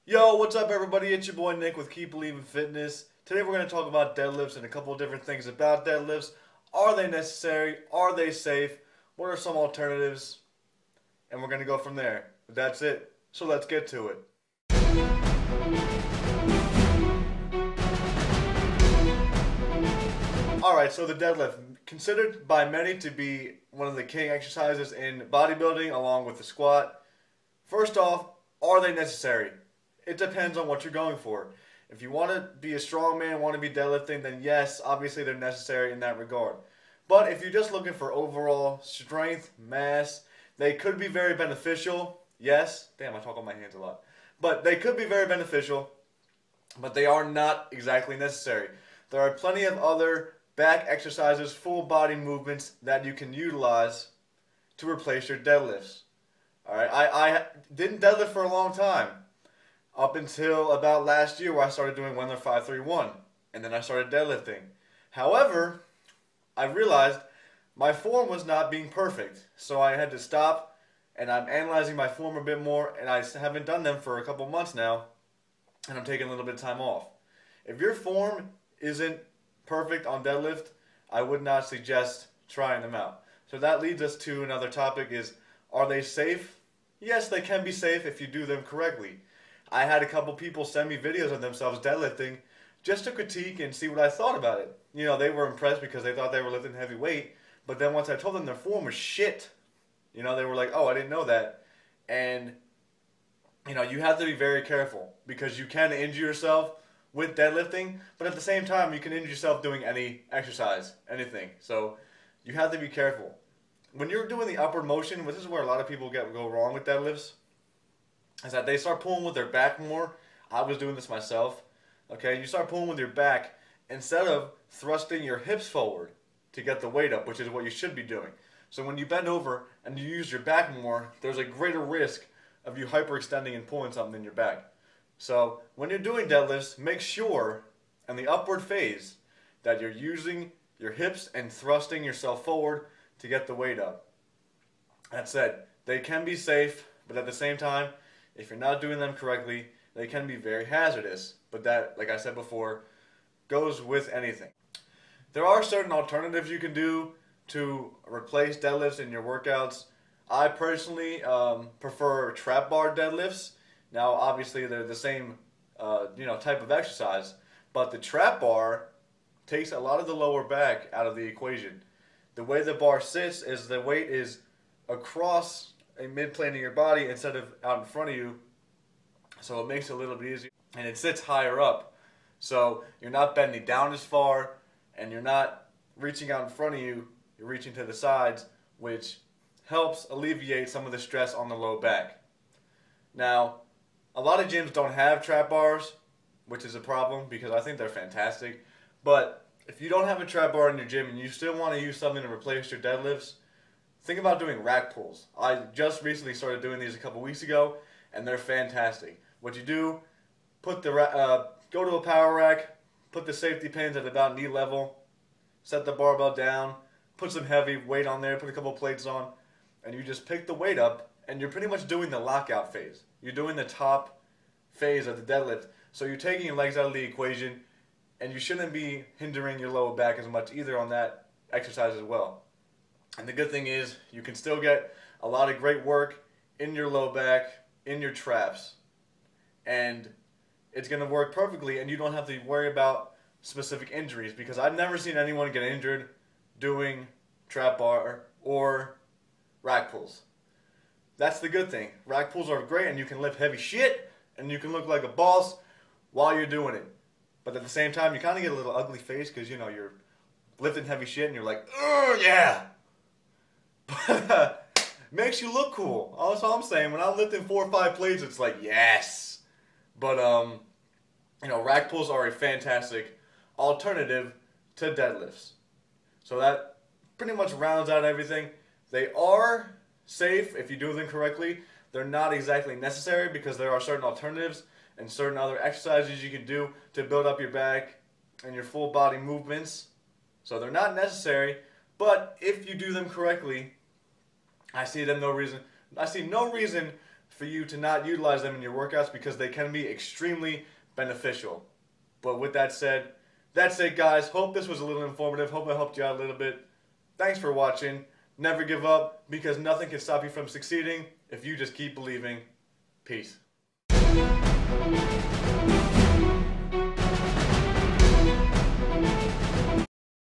Yo, what's up everybody? It's your boy Nick with Keep Believing Fitness. Today we're going to talk about deadlifts and a couple of different things about deadlifts. Are they necessary? Are they safe? What are some alternatives? And we're going to go from there. But that's it. So let's get to it. Alright, so the deadlift, considered by many to be one of the king exercises in bodybuilding along with the squat. First off, are they necessary? It depends on what you're going for. If you want to be a strong man, want to be deadlifting, then yes, obviously they're necessary in that regard. But if you're just looking for overall strength, mass, they could be very beneficial. Yes. Damn, I talk on my hands a lot. But they could be very beneficial, but they are not exactly necessary. There are plenty of other back exercises, full body movements that you can utilize to replace your deadlifts. Alright, I didn't deadlift for a long time. Up until about last year where I started doing Wendler 531. And then I started deadlifting. However, I realized my form was not being perfect. So I had to stop, and I'm analyzing my form a bit more, and I haven't done them for a couple months now, and I'm taking a little bit of time off. If your form isn't perfect on deadlift, I would not suggest trying them out. So that leads us to another topic is, are they safe? Yes, they can be safe if you do them correctly. I had a couple people send me videos of themselves deadlifting just to critique and see what I thought about it. You know, they were impressed because they thought they were lifting heavy weight, but then once I told them their form was shit, you know, they were like, oh, I didn't know that. And, you know, you have to be very careful because you can injure yourself with deadlifting, but at the same time, you can injure yourself doing any exercise, anything. So you have to be careful. When you're doing the upward motion, this is where a lot of people go wrong with deadlifts, is that they start pulling with their back more. I was doing this myself. Okay, you start pulling with your back instead of thrusting your hips forward to get the weight up, which is what you should be doing. So when you bend over and you use your back more, there's a greater risk of you hyperextending and pulling something in your back. So when you're doing deadlifts, make sure in the upward phase that you're using your hips and thrusting yourself forward to get the weight up. That said, they can be safe, but at the same time, if you're not doing them correctly, they can be very hazardous. But that, like I said before, goes with anything. There are certain alternatives you can do to replace deadlifts in your workouts. I personally prefer trap bar deadlifts. Now, obviously, they're the same type of exercise, but the trap bar takes a lot of the lower back out of the equation. The way the bar sits is the weight is across a mid-plane of your body instead of out in front of you, so it makes it a little bit easier, and it sits higher up, so you're not bending down as far, and you're not reaching out in front of you, you're reaching to the sides, which helps alleviate some of the stress on the low back. Now, a lot of gyms don't have trap bars, which is a problem because I think they're fantastic, but if you don't have a trap bar in your gym and you still want to use something to replace your deadlifts, think about doing rack pulls. I just recently started doing these a couple weeks ago, and they're fantastic. What you do, put the go to a power rack, put the safety pins at about knee level, set the barbell down, put some heavy weight on there, put a couple plates on, and you just pick the weight up, and you're pretty much doing the lockout phase. You're doing the top phase of the deadlift, so you're taking your legs out of the equation, and you shouldn't be hindering your lower back as much either on that exercise as well. And the good thing is you can still get a lot of great work in your low back, in your traps. And it's going to work perfectly, and you don't have to worry about specific injuries, because I've never seen anyone get injured doing trap bar or rack pulls. That's the good thing. Rack pulls are great, and you can lift heavy shit, and you can look like a boss while you're doing it. But at the same time, you kind of get a little ugly face because, you know, you're lifting heavy shit, and you're like, oh, yeah. But makes you look cool. That's all I'm saying. When I'm lifting 4 or 5 plates, it's like, yes. But, rack pulls are a fantastic alternative to deadlifts. So that pretty much rounds out everything. They are safe if you do them correctly. They're not exactly necessary because there are certain alternatives and certain other exercises you can do to build up your back and your full body movements. So they're not necessary, but if you do them correctly, I see no reason for you to not utilize them in your workouts because they can be extremely beneficial. But with that said, that's it, guys. Hope this was a little informative. Hope I helped you out a little bit. Thanks for watching. Never give up, because nothing can stop you from succeeding if you just keep believing. Peace.